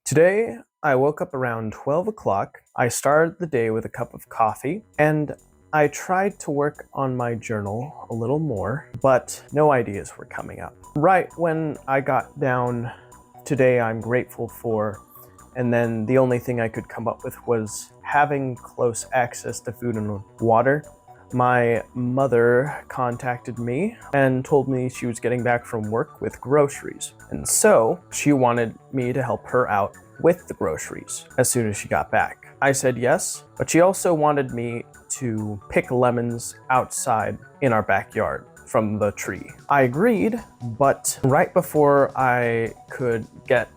Today, I woke up around 12 o'clock. I started the day with a cup of coffee, and I tried to work on my journal a little more, but no ideas were coming up. Right when I got down, today I'm grateful for, and then the only thing I could come up with was having close access to food and water. My mother contacted me and told me she was getting back from work with groceries. And so she wanted me to help her out with the groceries as soon as she got back. I said yes, but she also wanted me to pick lemons outside in our backyard from the tree. I agreed, but right before I could get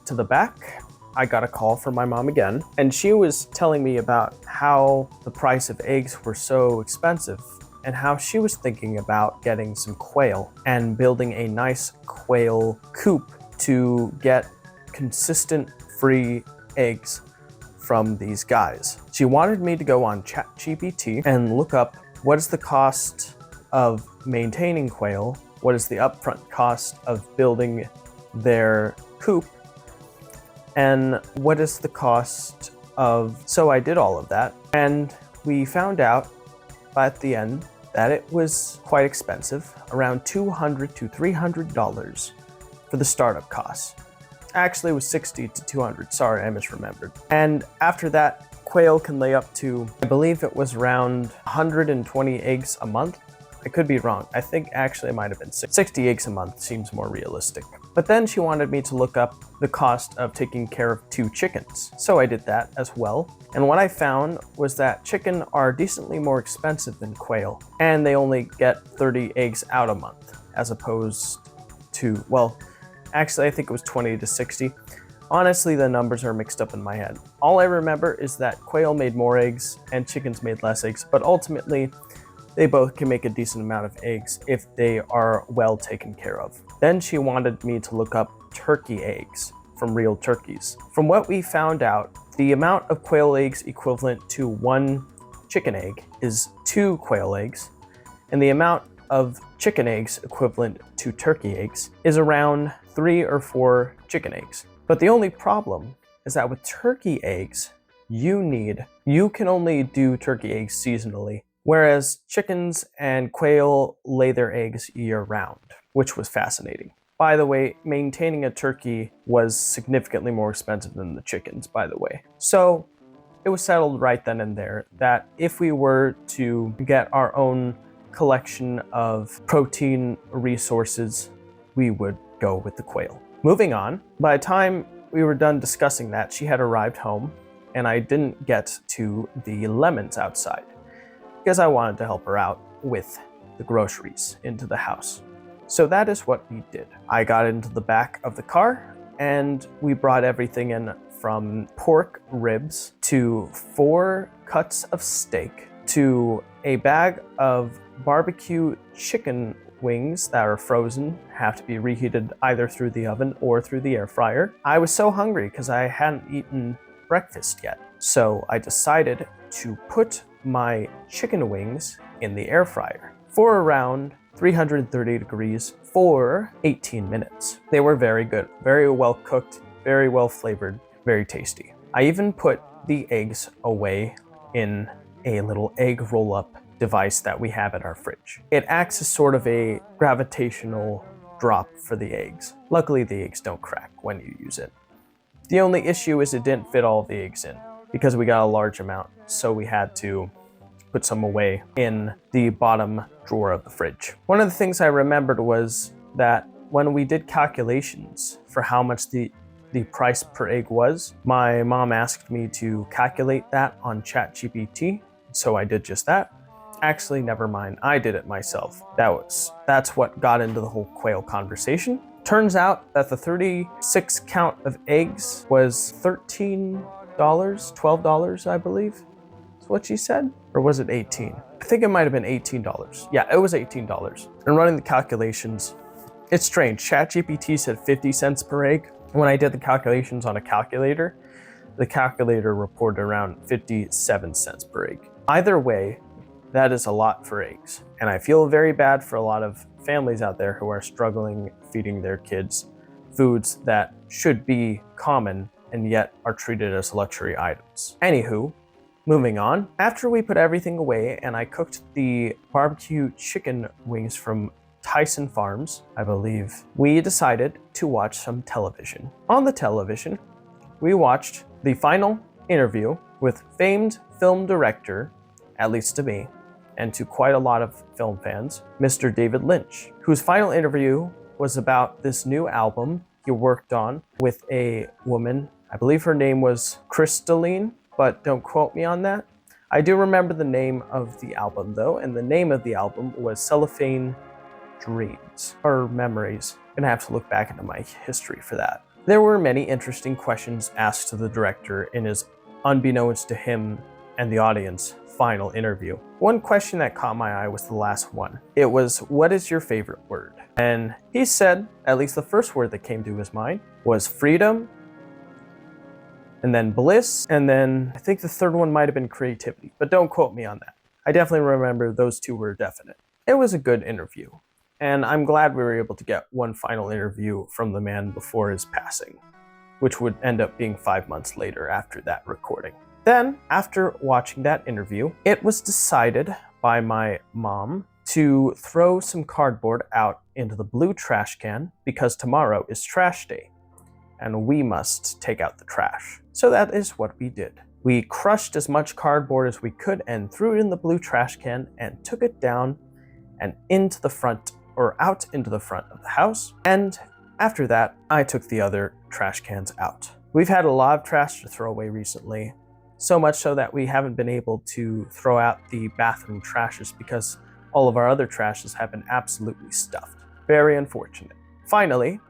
to the back, I got a call from my mom again, and she was telling me about how the price of eggs were so expensive and how she was thinking about getting some quail and building a nice quail coop to get consistent free eggs from these guys. She wanted me to go on ChatGPT and look up what is the cost of maintaining quail, what is the upfront cost of building their coop, and what is the cost of... So I did all of that, and we found out at the end that it was quite expensive, around $200 to $300 for the startup costs. Actually, it was $60 to $200, sorry, I misremembered. And after that, quail can lay up to, I believe it was around 120 eggs a month. I could be wrong. I think actually it might have been 60 eggs a month seems more realistic. But then she wanted me to look up the cost of taking care of 2 chickens. So I did that as well. And what I found was that chicken are decently more expensive than quail, and they only get 30 eggs out a month, as opposed to, well, actually I think it was 20 to 60. Honestly, the numbers are mixed up in my head. All I remember is that quail made more eggs and chickens made less eggs, but ultimately, they both can make a decent amount of eggs if they are well taken care of. Then she wanted me to look up turkey eggs from real turkeys. From what we found out, the amount of quail eggs equivalent to 1 chicken egg is 2 quail eggs, and the amount of chicken eggs equivalent to turkey eggs is around 3 or 4 chicken eggs. But the only problem is that with turkey eggs, you can only do turkey eggs seasonally, whereas chickens and quail lay their eggs year-round, which was fascinating. By the way, maintaining a turkey was significantly more expensive than the chickens, by the way. So it was settled right then and there that if we were to get our own collection of protein resources, we would go with the quail. Moving on, by the time we were done discussing that, she had arrived home, and I didn't get to the lemons outside, because I wanted to help her out with the groceries into the house. So that is what we did. I got into the back of the car, and we brought everything in from pork ribs to 4 cuts of steak to a bag of barbecue chicken wings that are frozen, have to be reheated either through the oven or through the air fryer. I was so hungry because I hadn't eaten breakfast yet. So I decided to put my chicken wings in the air fryer for around 330 degrees for 18 minutes. They were very good, very well cooked, very well flavored, very tasty. I even put the eggs away in a little egg roll-up device that we have at our fridge. It acts as sort of a gravitational drop for the eggs. Luckily, the eggs don't crack when you use it. The only issue is it didn't fit all of the eggs in because we got a large amount, so we had to put some away in the bottom drawer of the fridge. One of the things I remembered was that when we did calculations for how much the price per egg was, my mom asked me to calculate that on ChatGPT, so I did just that. Actually, never mind, I did it myself. That's what got into the whole quail conversation. Turns out that the 36 count of eggs was $13, $12, I believe, is what she said. Or was it 18? I think it might have been $18. Yeah, it was $18. And running the calculations, it's strange. ChatGPT said 50 cents per egg. When I did the calculations on a calculator, the calculator reported around 57 cents per egg. Either way, that is a lot for eggs. And I feel very bad for a lot of families out there who are struggling feeding their kids foods that should be common and yet are treated as luxury items. Anywho, moving on. After we put everything away and I cooked the barbecue chicken wings from Tyson Farms, I believe, we decided to watch some television. On the television, we watched the final interview with famed film director, at least to me, and to quite a lot of film fans, Mr. David Lynch, whose final interview was about this new album he worked on with a woman. I believe her name was Crystalline, but don't quote me on that. I do remember the name of the album though, and the name of the album was Cellophane Dreams, or Memories. I'm gonna have to look back into my history for that. There were many interesting questions asked to the director in his, unbeknownst to him and the audience, final interview. One question that caught my eye was the last one. It was, what is your favorite word? And he said, at least the first word that came to his mind was freedom, and then bliss, and then I think the third one might have been creativity, but don't quote me on that. I definitely remember those two were definite. It was a good interview, and I'm glad we were able to get one final interview from the man before his passing, which would end up being 5 months later after that recording. Then, after watching that interview, it was decided by my mom to throw some cardboard out into the blue trash can because tomorrow is trash day and we must take out the trash. So that is what we did. We crushed as much cardboard as we could and threw it in the blue trash can and took it down and into the front, or out into the front of the house. And after that, I took the other trash cans out. We've had a lot of trash to throw away recently, so much so that we haven't been able to throw out the bathroom trashes because all of our other trashes have been absolutely stuffed. Very unfortunate. Finally,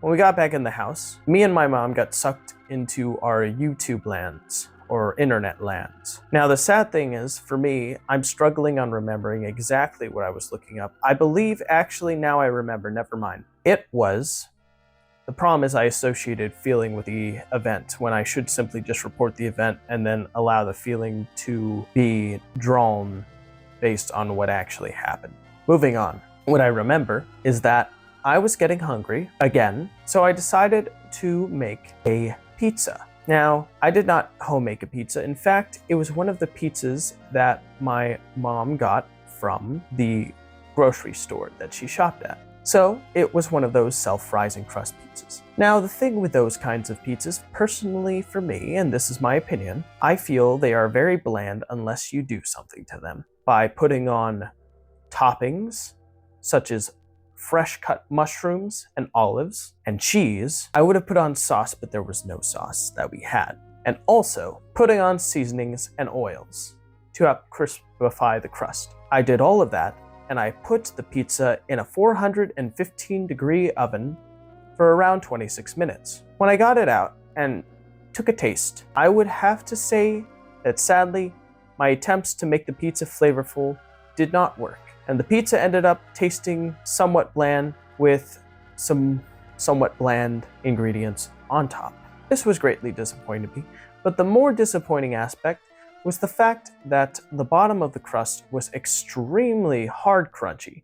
when we got back in the house, me and my mom got sucked into our YouTube lands, or internet lands. Now the sad thing is, for me, I'm struggling on remembering exactly what I was looking up. I believe, actually now I remember, never mind. It was, the problem is I associated feeling with the event when I should simply just report the event and then allow the feeling to be drawn based on what actually happened. Moving on, what I remember is that I was getting hungry again, so I decided to make a pizza. Now, I did not home make a pizza. In fact, it was one of the pizzas that my mom got from the grocery store that she shopped at. So it was one of those self-rising crust pizzas. Now, the thing with those kinds of pizzas, personally for me, and this is my opinion, I feel they are very bland unless you do something to them by putting on toppings such as fresh cut mushrooms and olives and cheese. I would have put on sauce, but there was no sauce that we had. And also putting on seasonings and oils to help crispify the crust. I did all of that, and I put the pizza in a 415-degree oven for around 26 minutes. When I got it out and took a taste, I would have to say that sadly, my attempts to make the pizza flavorful did not work. And the pizza ended up tasting somewhat bland with some somewhat bland ingredients on top. This was greatly disappointing to me, but the more disappointing aspect was the fact that the bottom of the crust was extremely hard crunchy.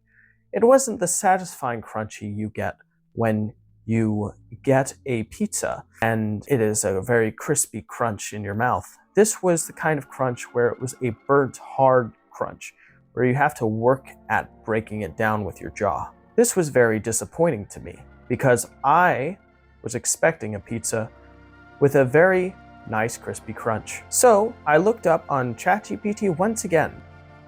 It wasn't the satisfying crunchy you get when you get a pizza and it is a very crispy crunch in your mouth. This was the kind of crunch where it was a burnt hard crunch, where you have to work at breaking it down with your jaw. This was very disappointing to me because I was expecting a pizza with a very nice crispy crunch. So I looked up on ChatGPT once again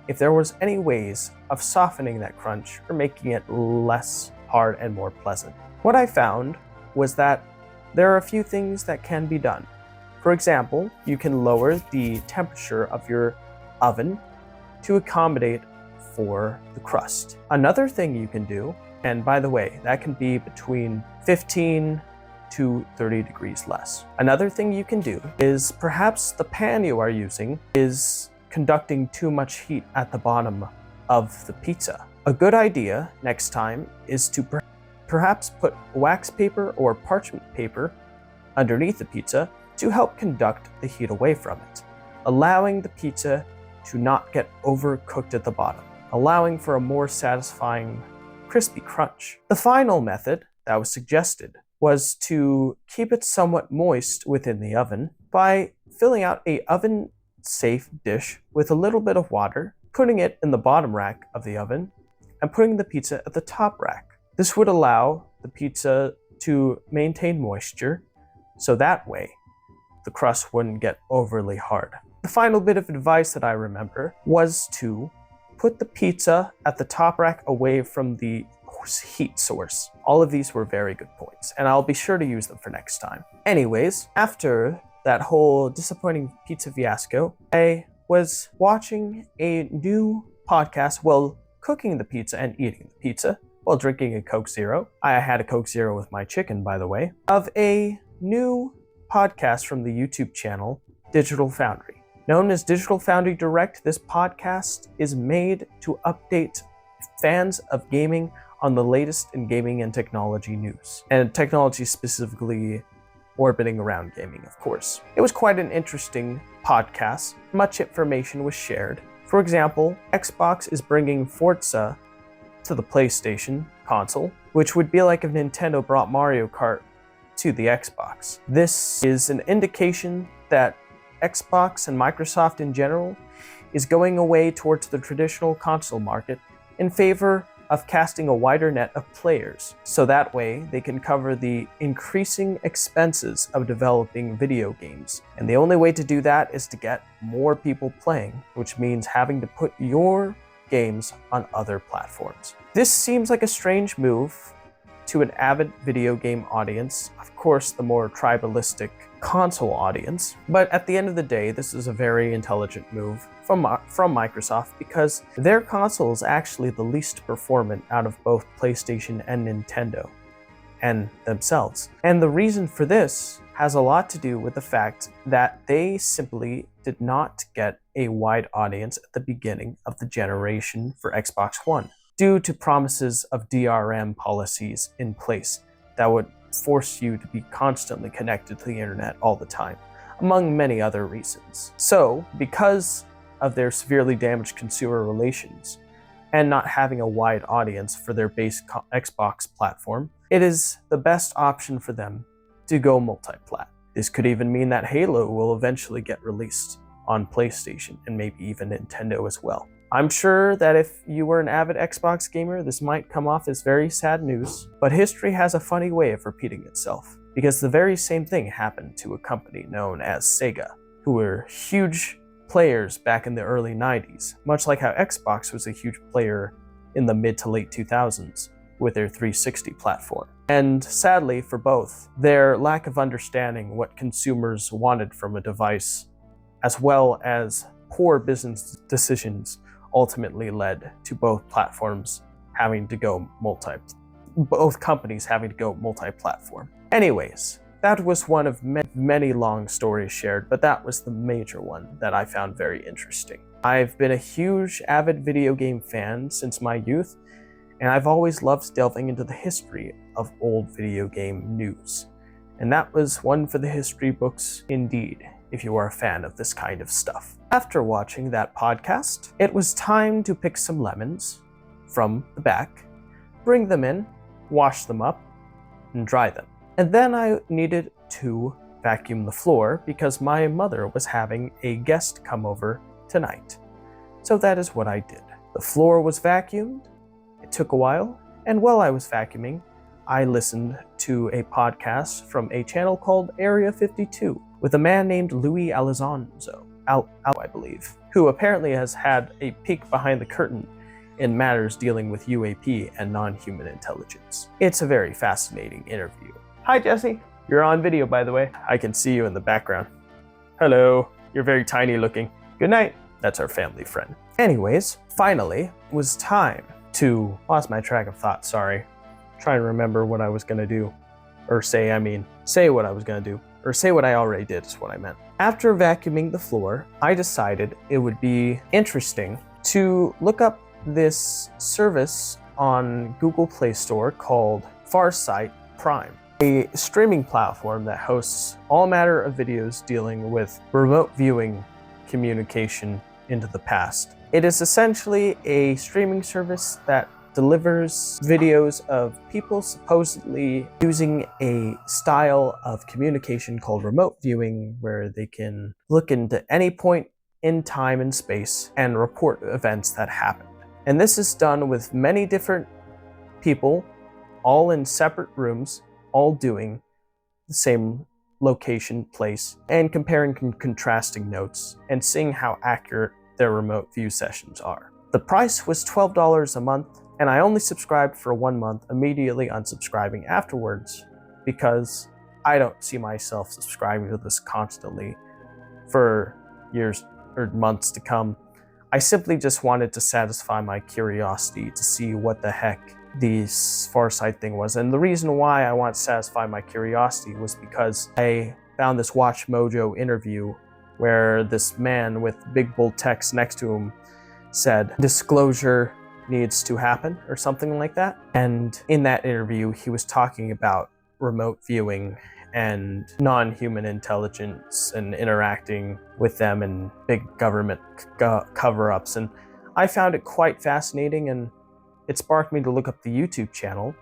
if there was any ways of softening that crunch or making it less hard and more pleasant. What I found was that there are a few things that can be done. For example, you can lower the temperature of your oven to accommodate for the crust. Another thing you can do, and by the way, that can be between 15 to 30 degrees less. Another thing you can do is perhaps the pan you are using is conducting too much heat at the bottom of the pizza. A good idea next time is to perhaps put wax paper or parchment paper underneath the pizza to help conduct the heat away from it, allowing the pizza to not get overcooked at the bottom, allowing for a more satisfying crispy crunch. The final method that was suggested was to keep it somewhat moist within the oven by filling out a oven-safe dish with a little bit of water, putting it in the bottom rack of the oven, and putting the pizza at the top rack. This would allow the pizza to maintain moisture, so that way the crust wouldn't get overly hard. The final bit of advice that I remember was to put the pizza at the top rack away from the heat source. All of these were very good points, and I'll be sure to use them for next time. Anyways, after that whole disappointing pizza fiasco, I was watching a new podcast while cooking the pizza and eating the pizza while drinking a Coke Zero. I had a Coke Zero with my chicken, by the way, of a new podcast from the YouTube channel Digital Foundry. Known as Digital Foundry Direct, this podcast is made to update fans of gaming on the latest in gaming and technology news, and technology specifically orbiting around gaming, of course. It was quite an interesting podcast. Much information was shared. For example, Xbox is bringing Forza to the PlayStation console, which would be like if Nintendo brought Mario Kart to the Xbox. This is an indication that Xbox and Microsoft in general is going away towards the traditional console market in favor of casting a wider net of players, so that way they can cover the increasing expenses of developing video games. And the only way to do that is to get more people playing, which means having to put your games on other platforms. This seems like a strange move to an avid video game audience, of course the more tribalistic console audience, but at the end of the day, this is a very intelligent move from Microsoft because their console is actually the least performant out of both PlayStation and Nintendo and themselves. And the reason for this has a lot to do with the fact that they simply did not get a wide audience at the beginning of the generation for Xbox One, due to promises of DRM policies in place that would force you to be constantly connected to the internet all the time, among many other reasons. So, because of their severely damaged consumer relations and not having a wide audience for their base Xbox platform, it is the best option for them to go multi-plat. This could even mean that Halo will eventually get released on PlayStation and maybe even Nintendo as well. I'm sure that if you were an avid Xbox gamer, this might come off as very sad news, but history has a funny way of repeating itself, because the very same thing happened to a company known as Sega, who were huge players back in the early 90s, much like how Xbox was a huge player in the mid to late 2000s with their 360 platform. And sadly for both, their lack of understanding what consumers wanted from a device, as well as poor business decisions, ultimately led to both platforms having to go both companies having to go multi-platform. Anyways, that was one of many long stories shared, but that was the major one that I found very interesting. I've been a huge avid video game fan since my youth, and I've always loved delving into the history of old video game news. And that was one for the history books indeed, if you are a fan of this kind of stuff. After watching that podcast, it was time to pick some lemons from the back, bring them in, wash them up, and dry them. And then I needed to vacuum the floor because my mother was having a guest come over tonight. So that is what I did. The floor was vacuumed, it took a while, and while I was vacuuming, I listened to a podcast from a channel called Area 52 with a man named Louis Elizondo, I believe, who apparently has had a peek behind the curtain in matters dealing with UAP and non-human intelligence. It's a very fascinating interview. Hi, Jesse. You're on video, by the way. I can see you in the background. Hello. You're very tiny looking. Good night. That's our family friend. Anyways, finally, it was time to lost my track of thought, sorry. Trying to remember what I was gonna do. Or say what I was gonna do. Or say what I already did is what I meant. After vacuuming the floor, I decided it would be interesting to look up this service on Google Play Store called Farsight Prime, a streaming platform that hosts all manner of videos dealing with remote viewing communication into the past. It is essentially a streaming service that delivers videos of people supposedly using a style of communication called remote viewing, where they can look into any point in time and space and report events that happened. And this is done with many different people, all in separate rooms, all doing the same location, place, and comparing and contrasting notes and seeing how accurate their remote view sessions are. The price was $12 a month, and I only subscribed for 1 month, immediately unsubscribing afterwards because I don't see myself subscribing to this constantly for years or months to come. I simply just wanted to satisfy my curiosity to see what the heck this Farsight thing was. And the reason why I wanted to satisfy my curiosity was because I found this Watch Mojo interview where this man with big bold text next to him said, "Disclosure needs to happen," or something like that. And in that interview, he was talking about remote viewing and non-human intelligence and interacting with them and big government cover-ups. And I found it quite fascinating, and it sparked me to look up the YouTube channel,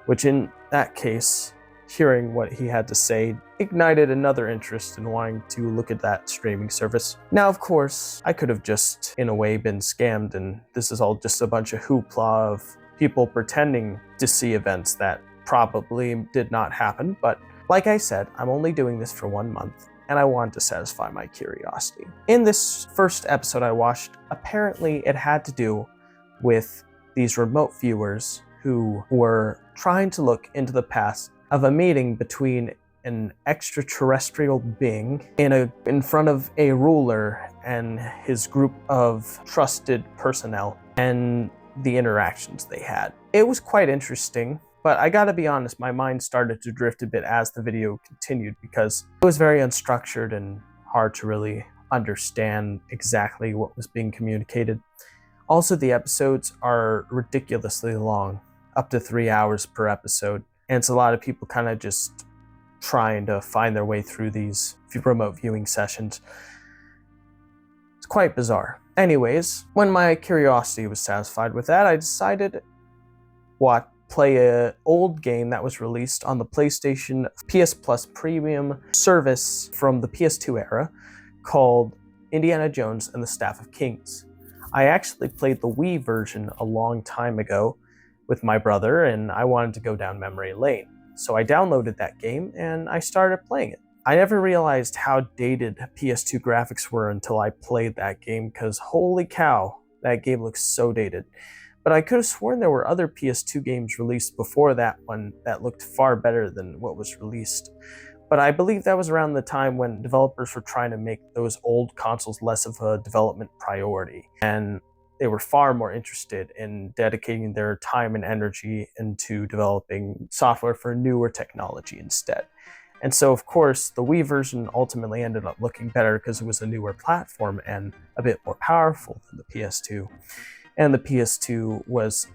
which in that case, hearing what he had to say ignited another interest in wanting to look at that streaming service. Now, of course, I could have just, in a way, been scammed, and this is all just a bunch of hoopla of people pretending to see events that probably did not happen. But like I said, I'm only doing this for 1 month, and I wanted to satisfy my curiosity. In this first episode I watched, apparently it had to do with these remote viewers who were trying to look into the past of a meeting between an extraterrestrial being in front of a ruler and his group of trusted personnel and the interactions they had. It was quite interesting, but I gotta be honest, my mind started to drift a bit as the video continued because it was very unstructured and hard to really understand exactly what was being communicated. Also, the episodes are ridiculously long, up to 3 hours per episode, and it's a lot of people kind of just trying to find their way through these remote viewing sessions. It's quite bizarre. Anyways, when my curiosity was satisfied with that, I decided play an old game that was released on the PlayStation PS Plus Premium service from the PS2 era called Indiana Jones and the Staff of Kings. I actually played the Wii version a long time ago with my brother, and I wanted to go down memory lane. So I downloaded that game and I started playing it. I never realized how dated PS2 graphics were until I played that game, because holy cow, that game looks so dated. But I could have sworn there were other PS2 games released before that one that looked far better than what was released. But I believe that was around the time when developers were trying to make those old consoles less of a development priority, and they were far more interested in dedicating their time and energy into developing software for newer technology instead. And so, of course, the Wii version ultimately ended up looking better because it was a newer platform and a bit more powerful than the PS2. And the PS2 was,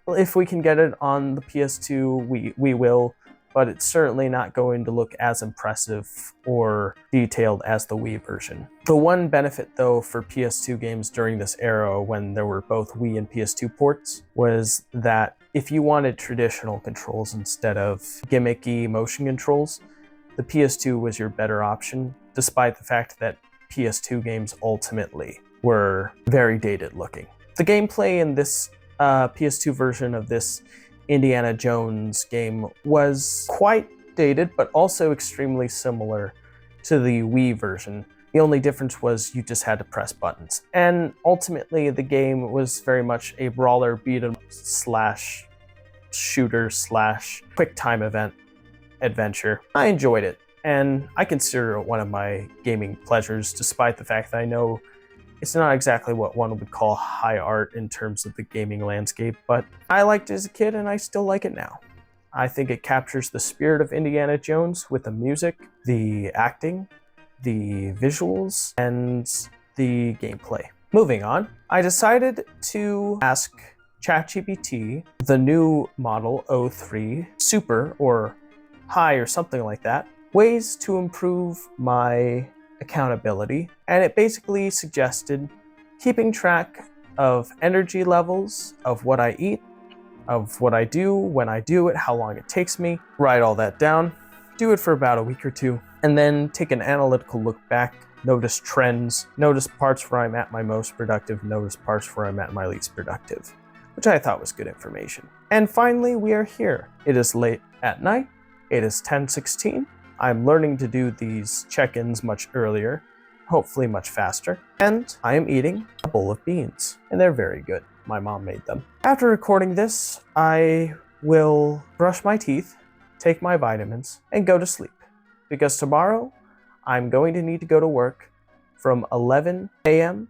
if we can get it on the PS2, we will, but it's certainly not going to look as impressive or detailed as the Wii version. The one benefit, though, for PS2 games during this era when there were both Wii and PS2 ports was that if you wanted traditional controls instead of gimmicky motion controls, the PS2 was your better option, despite the fact that PS2 games ultimately were very dated looking. The gameplay in this PS2 version of this Indiana Jones game was quite dated, but also extremely similar to the Wii version. The only difference was you just had to press buttons. And ultimately, the game was very much a brawler beat-em slash shooter slash quick time adventure. I enjoyed it, and I consider it one of my gaming pleasures, despite the fact that I know it's not exactly what one would call high art in terms of the gaming landscape, but I liked it as a kid and I still like it now. I think it captures the spirit of Indiana Jones with the music, the acting, the visuals, and the gameplay. Moving on, I decided to ask ChatGPT, the new model O3 Super or High or something like that, ways to improve my accountability, and it basically suggested keeping track of energy levels, of what I eat, of what I do, when I do it, how long it takes me, write all that down, do it for about a week or two, and then take an analytical look back, notice trends, notice parts where I'm at my most productive, notice parts where I'm at my least productive, which I thought was good information. And finally, we are here. It is late at night. It is 10:16. I'm learning to do these check-ins much earlier, hopefully much faster, and I am eating a bowl of beans, and they're very good. My mom made them. After recording this, I will brush my teeth, take my vitamins, and go to sleep, because tomorrow I'm going to need to go to work from 11 a.m.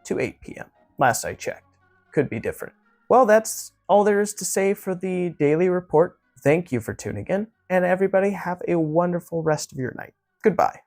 to 8 p.m. Last I checked. Could be different. Well, that's all there is to say for the daily report. Thank you for tuning in, and everybody have a wonderful rest of your night. Goodbye.